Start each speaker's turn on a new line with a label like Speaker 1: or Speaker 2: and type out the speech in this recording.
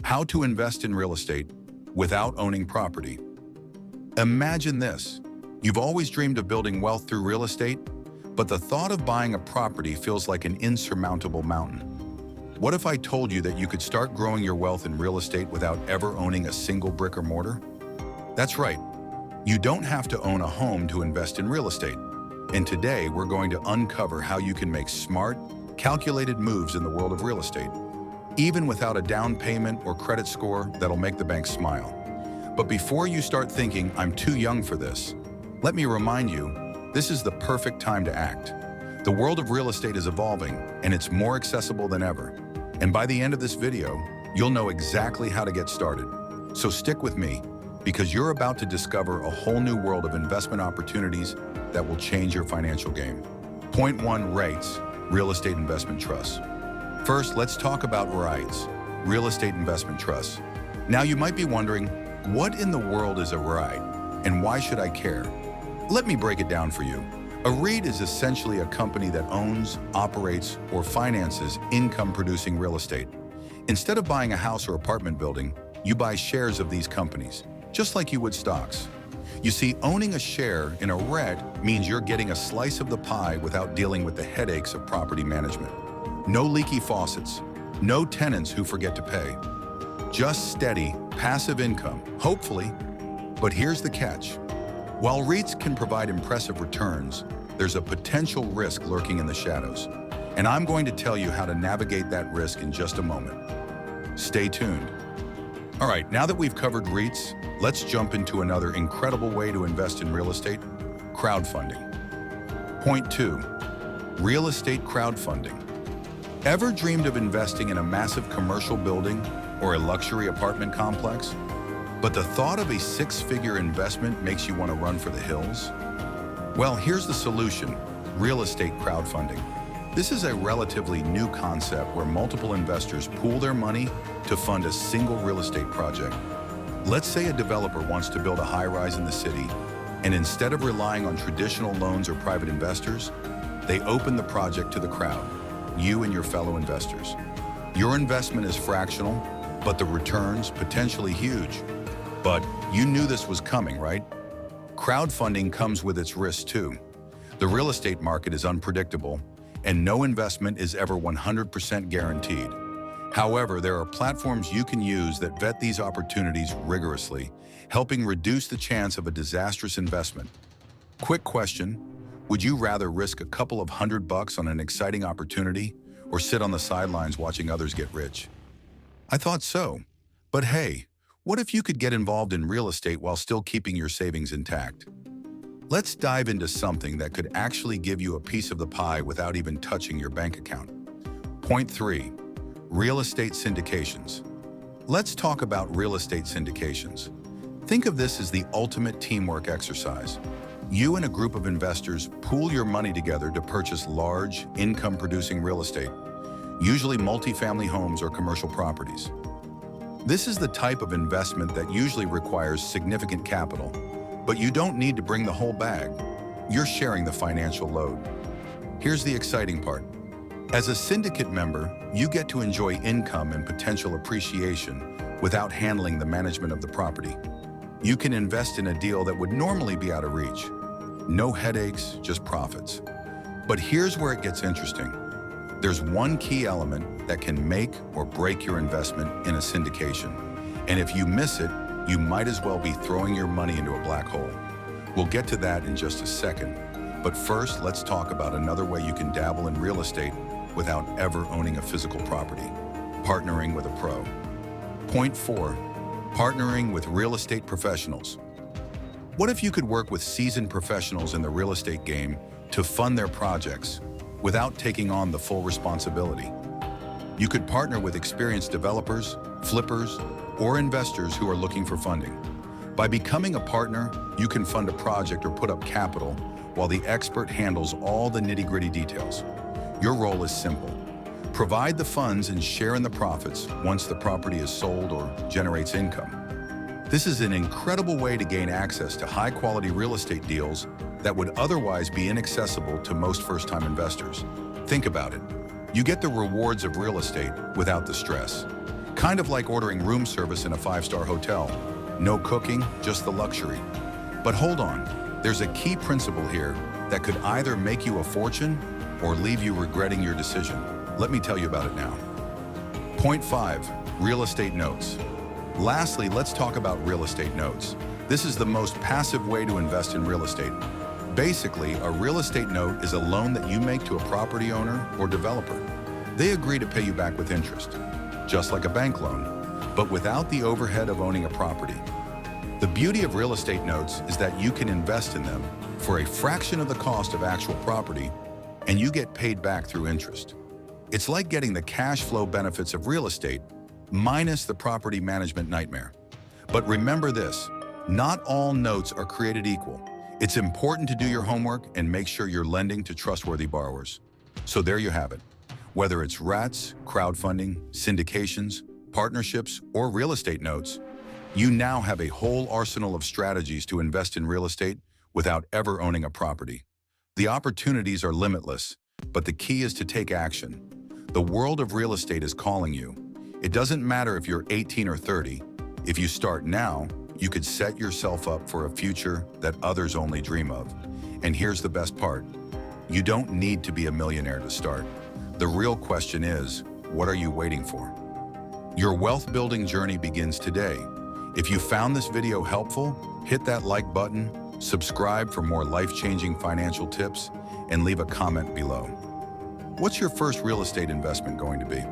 Speaker 1: How to invest in real estate without owning property. Imagine this. You've always dreamed of building wealth through real estate, but the thought of buying a property feels like an insurmountable mountain. What if I told you that you could start growing your wealth in real estate without ever owning a single brick or mortar? That's right. You don't have to own a home to invest in real estate. And today, we're going to uncover how you can make smart, calculated moves in the world of real estate, even without a down payment or credit score that'll make the bank smile. But before you start thinking, I'm too young for this, let me remind you, this is the perfect time to act. The world of real estate is evolving, and it's more accessible than ever. And by the end of this video, you'll know exactly how to get started. So stick with me, because you're about to discover a whole new world of investment opportunities that will change your financial game. Point 1, REITs, Real Estate Investment Trusts. First, let's talk about REITs, Real Estate Investment Trusts. Now you might be wondering, what in the world is a REIT, and why should I care? Let me break it down for you. A REIT is essentially a company that owns, operates, or finances income-producing real estate. Instead of buying a house or apartment building, you buy shares of these companies, just like you would stocks. You see, owning a share in a REIT means you're getting a slice of the pie without dealing with the headaches of property management. No leaky faucets, no tenants who forget to pay. Just steady, passive income, hopefully. But here's the catch. While REITs can provide impressive returns, there's a potential risk lurking in the shadows. And I'm going to tell you how to navigate that risk in just a moment. Stay tuned. All right, now that we've covered REITs, let's jump into another incredible way to invest in real estate, crowdfunding. Point 2, real estate crowdfunding. Ever dreamed of investing in a massive commercial building or a luxury apartment complex? But the thought of a six-figure investment makes you want to run for the hills? Well, here's the solution, real estate crowdfunding. This is a relatively new concept where multiple investors pool their money to fund a single real estate project. Let's say a developer wants to build a high-rise in the city, and instead of relying on traditional loans or private investors, they open the project to the crowd, you and your fellow investors. Your investment is fractional, but the returns potentially huge. But you knew this was coming, right? Crowdfunding comes with its risks too. The real estate market is unpredictable, and no investment is ever 100% guaranteed. However, there are platforms you can use that vet these opportunities rigorously, helping reduce the chance of a disastrous investment. Quick question, would you rather risk a couple of $100 on an exciting opportunity or sit on the sidelines watching others get rich? I thought so. But hey, what if you could get involved in real estate while still keeping your savings intact? Let's dive into something that could actually give you a piece of the pie without even touching your bank account. Point 3, real estate syndications. Let's talk about real estate syndications. Think of this as the ultimate teamwork exercise. You and a group of investors pool your money together to purchase large, income-producing real estate, usually multifamily homes or commercial properties. This is the type of investment that usually requires significant capital, but you don't need to bring the whole bag. You're sharing the financial load. Here's the exciting part. As a syndicate member, you get to enjoy income and potential appreciation without handling the management of the property. You can invest in a deal that would normally be out of reach. No headaches, just profits. But here's where it gets interesting. There's one key element that can make or break your investment in a syndication. And if you miss it, you might as well be throwing your money into a black hole. We'll get to that in just a second. But first, let's talk about another way you can dabble in real estate without ever owning a physical property: partnering with a pro. Point 4, partnering with real estate professionals. What if you could work with seasoned professionals in the real estate game to fund their projects without taking on the full responsibility? You could partner with experienced developers, flippers, or investors who are looking for funding. By becoming a partner, you can fund a project or put up capital while the expert handles all the nitty-gritty details. Your role is simple. Provide the funds and share in the profits once the property is sold or generates income. This is an incredible way to gain access to high-quality real estate deals that would otherwise be inaccessible to most first-time investors. Think about it. You get the rewards of real estate without the stress. Kind of like ordering room service in a five-star hotel. No cooking, just the luxury. But hold on, there's a key principle here that could either make you a fortune or leave you regretting your decision. Let me tell you about it now. Point 5, real estate notes. Lastly, let's talk about real estate notes. This is the most passive way to invest in real estate. Basically, a real estate note is a loan that you make to a property owner or developer. They agree to pay you back with interest, just like a bank loan, but without the overhead of owning a property. The beauty of real estate notes is that you can invest in them for a fraction of the cost of actual property, and you get paid back through interest. It's like getting the cash flow benefits of real estate, minus the property management nightmare. But remember this, not all notes are created equal. It's important to do your homework and make sure you're lending to trustworthy borrowers. So there you have it. Whether it's REITs, crowdfunding, syndications, partnerships, or real estate notes, you now have a whole arsenal of strategies to invest in real estate without ever owning a property. The opportunities are limitless, but the key is to take action. The world of real estate is calling you. It doesn't matter if you're 18 or 30. If you start now, you could set yourself up for a future that others only dream of. And here's the best part. You don't need to be a millionaire to start. The real question is, what are you waiting for? Your wealth building journey begins today. If you found this video helpful, hit that like button, subscribe for more life-changing financial tips, and leave a comment below. What's your first real estate investment going to be?